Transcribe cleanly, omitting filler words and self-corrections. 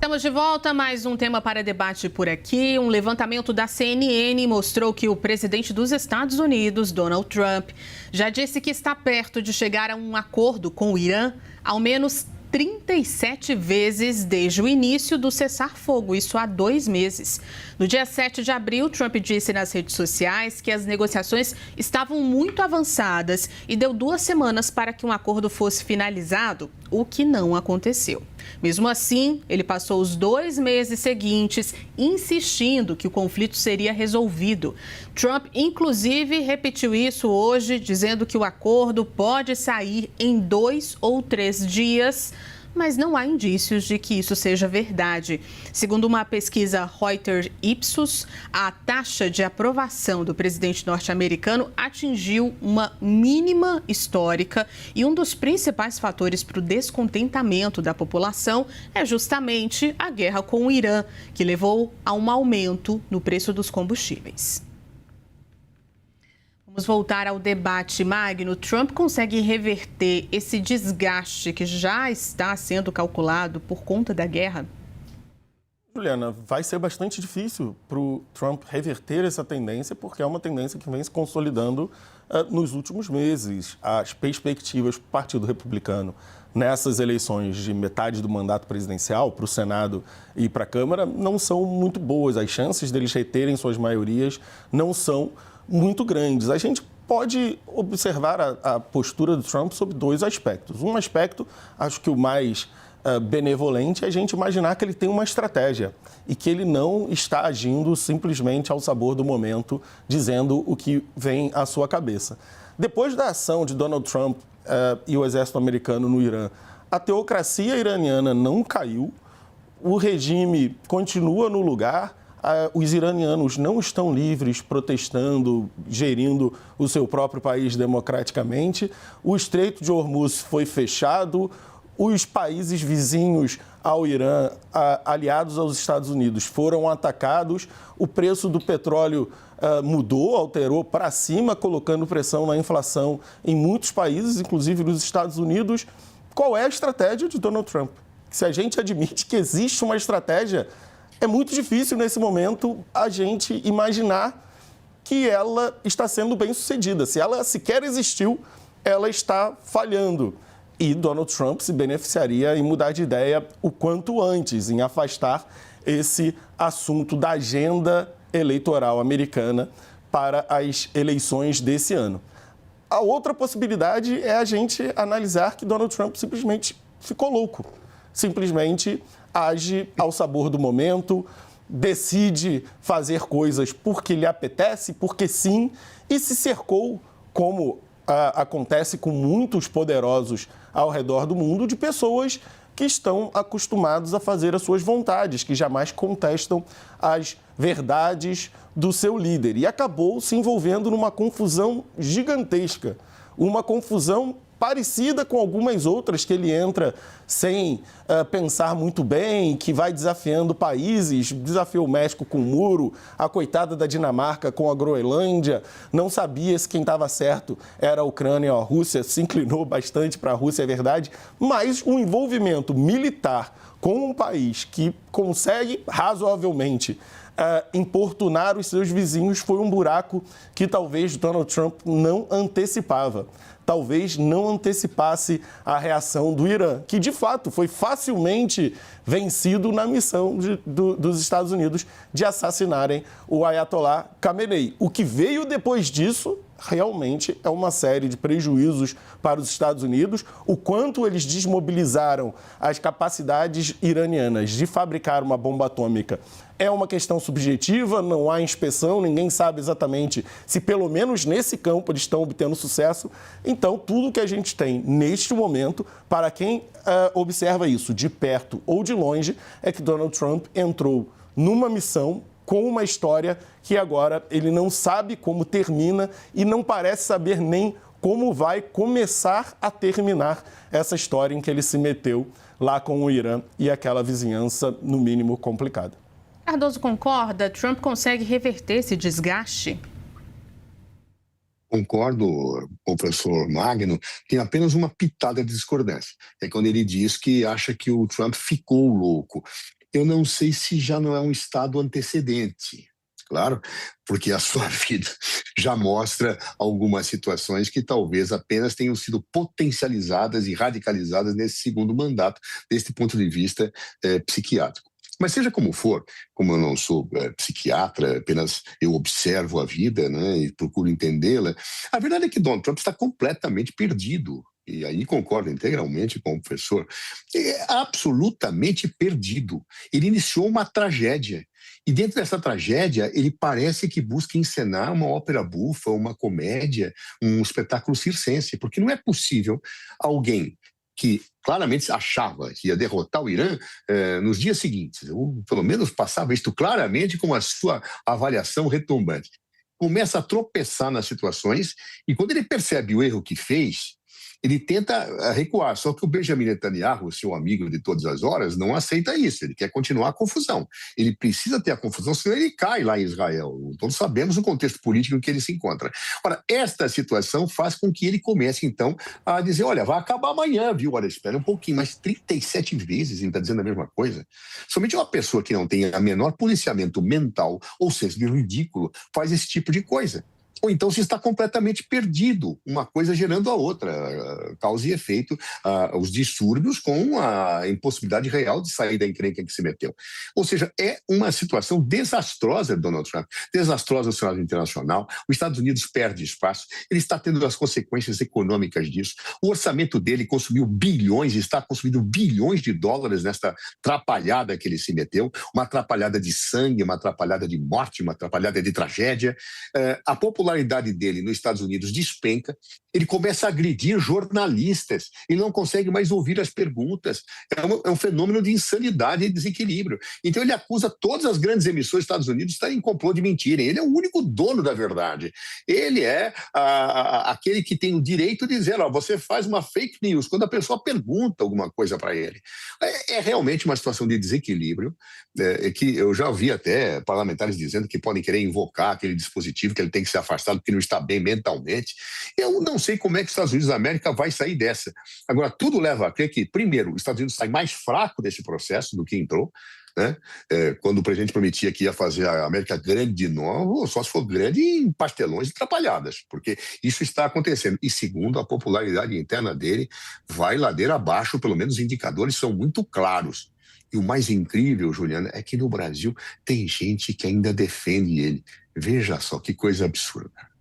Estamos de volta, mais um tema para debate por aqui. Um levantamento da CNN mostrou que o presidente dos Estados Unidos, Donald Trump, já disse que está perto de chegar a um acordo com o Irã, ao menos 37 vezes desde o início do cessar-fogo, isso há 2 meses. No dia 7 de abril, Trump disse nas redes sociais que as negociações estavam muito avançadas e deu 2 semanas para que um acordo fosse finalizado, o que não aconteceu. Mesmo assim, ele passou os 2 meses seguintes insistindo que o conflito seria resolvido. Trump, inclusive, repetiu isso hoje, dizendo que o acordo pode sair em 2 ou 3 dias, mas não há indícios de que isso seja verdade. Segundo uma pesquisa Reuters Ipsos, a taxa de aprovação do presidente norte-americano atingiu uma mínima histórica e um dos principais fatores para o descontentamento da população é justamente a guerra com o Irã, que levou a um aumento no preço dos combustíveis. Vamos voltar ao debate, Magno. Trump consegue reverter esse desgaste que já está sendo calculado por conta da guerra? Juliana, vai ser bastante difícil para o Trump reverter essa tendência, porque é uma tendência que vem se consolidando nos últimos meses. As perspectivas para o Partido Republicano nessas eleições de metade do mandato presidencial, para o Senado e para a Câmara, não são muito boas. As chances deles reterem suas maiorias não são muito grandes. A gente pode observar a postura do Trump sob 2 aspectos. Um aspecto, acho que o mais benevolente, é a gente imaginar que ele tem uma estratégia e que ele não está agindo simplesmente ao sabor do momento, dizendo o que vem à sua cabeça. Depois da ação de Donald Trump e o exército americano no Irã, a teocracia iraniana não caiu, o regime continua no lugar. Os iranianos não estão livres, protestando, gerindo o seu próprio país democraticamente. O Estreito de Hormuz foi fechado. Os países vizinhos ao Irã, aliados aos Estados Unidos, foram atacados. O preço do petróleo mudou, alterou para cima, colocando pressão na inflação em muitos países, inclusive nos Estados Unidos. Qual é a estratégia de Donald Trump? Se a gente admite que existe uma estratégia, é muito difícil, nesse momento, a gente imaginar que ela está sendo bem-sucedida. Se ela sequer existiu, ela está falhando. E Donald Trump se beneficiaria em mudar de ideia o quanto antes, em afastar esse assunto da agenda eleitoral americana para as eleições desse ano. A outra possibilidade é a gente analisar que Donald Trump simplesmente ficou louco. Simplesmente age ao sabor do momento, decide fazer coisas porque lhe apetece, porque sim, e se cercou, como acontece com muitos poderosos ao redor do mundo, de pessoas que estão acostumados a fazer as suas vontades, que jamais contestam as verdades do seu líder. E acabou se envolvendo numa confusão gigantesca, uma confusão parecida com algumas outras que ele entra sem pensar muito bem, que vai desafiando países, desafiou o México com o muro, a coitada da Dinamarca com a Groenlândia, não sabia se quem estava certo era a Ucrânia ou a Rússia, se inclinou bastante para a Rússia, é verdade, mas o envolvimento militar com um país que consegue razoavelmente importunar os seus vizinhos foi um buraco que talvez Donald Trump não antecipava. Talvez não antecipasse a reação do Irã, que de fato foi facilmente vencido na missão dos Estados Unidos de assassinarem o Ayatollah Khamenei. O que veio depois disso realmente é uma série de prejuízos para os Estados Unidos, o quanto eles desmobilizaram as capacidades iranianas de fabricar uma bomba atômica. É uma questão subjetiva, não há inspeção, ninguém sabe exatamente se pelo menos nesse campo eles estão obtendo sucesso. Então, tudo que a gente tem neste momento, para quem observa isso de perto ou de longe, é que Donald Trump entrou numa missão com uma história que agora ele não sabe como termina e não parece saber nem como vai começar a terminar essa história em que ele se meteu lá com o Irã e aquela vizinhança, no mínimo, complicada. Cardoso concorda? Trump consegue reverter esse desgaste? Concordo, professor Magno, tem apenas uma pitada de discordância. É quando ele diz que acha que o Trump ficou louco. eu não sei se já não é um estado antecedente. Claro, porque a sua vida já mostra algumas situações que talvez apenas tenham sido potencializadas e radicalizadas nesse segundo mandato, deste ponto de vista psiquiátrico. Mas seja como for, como eu não sou psiquiatra, apenas eu observo a vida, né, e procuro entendê-la, a verdade é que Donald Trump está completamente perdido. E aí concordo integralmente com o professor, é absolutamente perdido. Ele iniciou uma tragédia. E dentro dessa tragédia, ele parece que busca encenar uma ópera bufa, uma comédia, um espetáculo circense, porque não é possível alguém que claramente achava que ia derrotar o Irã nos dias seguintes, ou pelo menos passava isto claramente com a sua avaliação retumbante. Começa a tropeçar nas situações e quando ele percebe o erro que fez, ele tenta recuar, só que o Benjamin Netanyahu, seu amigo de todas as horas, não aceita isso, ele quer continuar a confusão. Ele precisa ter a confusão, senão ele cai lá em Israel. Todos sabemos o contexto político em que ele se encontra. Ora, esta situação faz com que ele comece, então, a dizer, olha, vai acabar amanhã, viu? Olha, espera um pouquinho, mas 37 vezes ele está dizendo a mesma coisa. Somente uma pessoa que não tem a menor policiamento mental, ou seja, de ridículo, faz esse tipo de coisa. Ou então se está completamente perdido, uma coisa gerando a outra, causa e efeito, os distúrbios com a impossibilidade real de sair da encrenca que se meteu. Ou seja, é uma situação desastrosa de Donald Trump, desastrosa no cenário internacional, os Estados Unidos perde espaço, ele está tendo as consequências econômicas disso, o orçamento dele consumiu bilhões, está consumindo bilhões de dólares nesta atrapalhada que ele se meteu, uma atrapalhada de sangue, uma atrapalhada de morte, uma atrapalhada de tragédia, a popularidade dele nos Estados Unidos despenca, ele começa a agredir jornalistas, ele não consegue mais ouvir as perguntas, é um fenômeno de insanidade e desequilíbrio. Então ele acusa todas as grandes emissões dos Estados Unidos de estarem em complô de mentirem, ele é o único dono da verdade, ele é aquele que tem o direito de dizer, ó, você faz uma fake news, quando a pessoa pergunta alguma coisa para ele. É realmente uma situação de desequilíbrio, que eu já ouvi até parlamentares dizendo que podem querer invocar aquele dispositivo, que ele tem que se afastado porque não está bem mentalmente. Eu não sei como é que os Estados Unidos da América vai sair dessa. Agora, tudo leva a crer que, primeiro, os Estados Unidos sai mais fraco desse processo do que entrou, né? Quando o presidente prometia que ia fazer a América grande de novo, só se for grande em pastelões e atrapalhadas, porque isso está acontecendo. E segundo, a popularidade interna dele vai ladeira abaixo, pelo menos os indicadores são muito claros. E o mais incrível, Juliana, é que no Brasil tem gente que ainda defende ele. Veja só que coisa absurda.